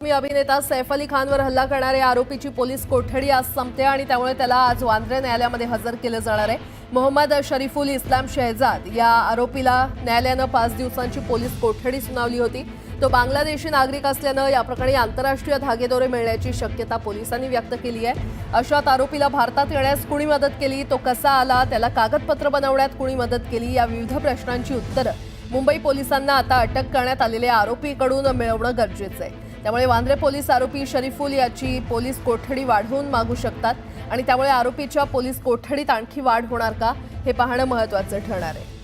अभिनेता सैफ अली खानवर हल्ला करणाऱ्या आरोपीची पोलीस कोठडी आज संपते आणि त्यामुळे त्याला आज वांद्रे न्यायालयामध्ये हजर केले जाणार आहे। मोहम्मद शरीफुल इस्लाम शहजाद या आरोपीला न्यायालयाने 5 दिवसांची पोलीस कोठडी सुनावली होती। तो बांगलादेशी नागरिक असल्याने या प्रकरणी आंतरराष्ट्रीय धागेदोरे मिळण्याची शक्यता पोलिसांनी व्यक्त केली आहे। अशात आरोपीला भारतात येण्यास कुणी मदत केली, तो कसा आला, त्याला कागदपत्र बनवण्यात कुणी मदत केली, या विविध प्रश्नांची उत्तरे मुंबई पोलिसांना आता अटक करण्यात आलेल्या आरोपीकडून मिळवणं गरजेचं आहे। त्यामुळे वांद्रे पोलीस आरोपी शरीफुल याची पोलीस कोठडी वाढवून मागू शकतात आणि त्यामुळे आरोपीच्या पोलीस कोठडीत आणखी वाढ होणार का हे पाहणं महत्त्वाचं ठरणार आहे।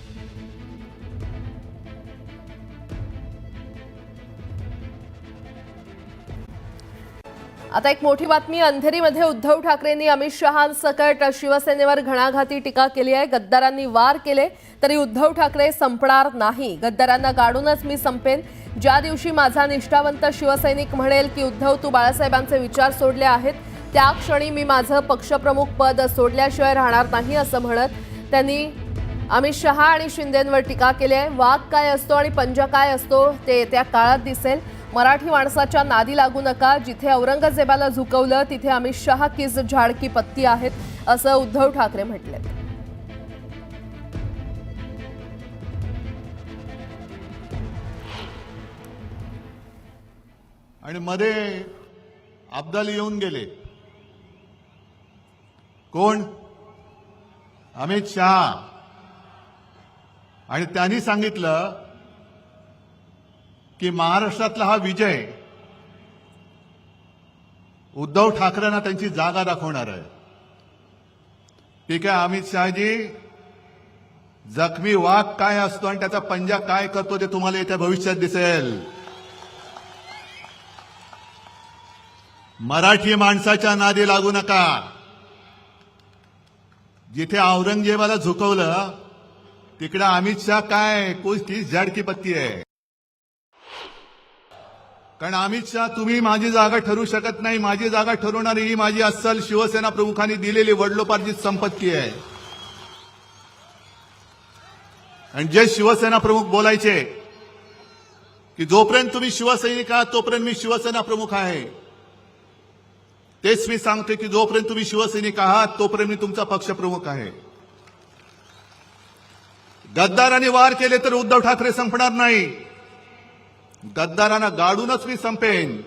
आता एक मोठी बातमी, अंधेरीमध्ये उद्धव ठाकरेंनी अमित शहांसकट शिवसेनेवर घणाघाती टीका केली आहे। गद्दारांनी वार केले तरी उद्धव ठाकरे संपणार नाही, गद्दारांना गाडूनच मी संपेन। ज्या दिवशी माझा निष्ठावंत शिवसैनिक म्हणेल की उद्धव तू बाळासाहेबांचे विचार सोडले आहेत, त्या क्षणी मी माझं पक्षप्रमुख पद सोडल्याशिवाय राहणार नाही असं म्हणत त्यांनी अमित शहा आणि शिंदेंवर टीका केली आहे। वाघ काय असतो आणि पंजा काय असतो ते येत्या काळात दिसेल। मराठी माणसाच्या नादी लागू नका, जिथे औरंगजेबाला झुकवलं तिथे अमित शहा किस झाड की पत्ती आहेत असं उद्धव ठाकरे म्हटले। आणि मध्ये अब्दाली येऊन गेले, कोण? अमित शहा, आणि त्यांनी सांगितलं की महाराष्ट्रातला हा विजय उद्धव ठाकरेंना त्यांची जागा दाखवणार आहे। ठीक आहे अमित शहाजी, जखमी वाघ काय असतो आणि त्याचा पंजा काय करतो ते तुम्हाला येत्या भविष्यात दिसेल। मराठी माणसाच्या नादी लागू नका, जिथे औरंगजेबाला झुकवलं तिकडे अमित शहा काय किस झाड की पत्ती आहे। कारण अमित शहा तुम्ही माझी जागा ठरवू शकत नाही, माझी जागा ठरवणारी ही माझी अस्सल शिवसेना प्रमुखांनी दिलेली वडिलोपार्जित संपत्ती आहे। आणि जे शिवसेना प्रमुख बोलायचे की जोपर्यंत तुम्ही शिवसैनिक आहात तोपर्यंत मी शिवसेना प्रमुख आहे, तेच मी सांगते की जोपर्यंत तुम्ही शिवसैनिक आहात तोपर्यंत मी तुमचा पक्षप्रमुख आहे। गद्दारांनी वार केले तर उद्धव ठाकरे संपणार नाही, गद्दारांना गाडूनच मी संपेन।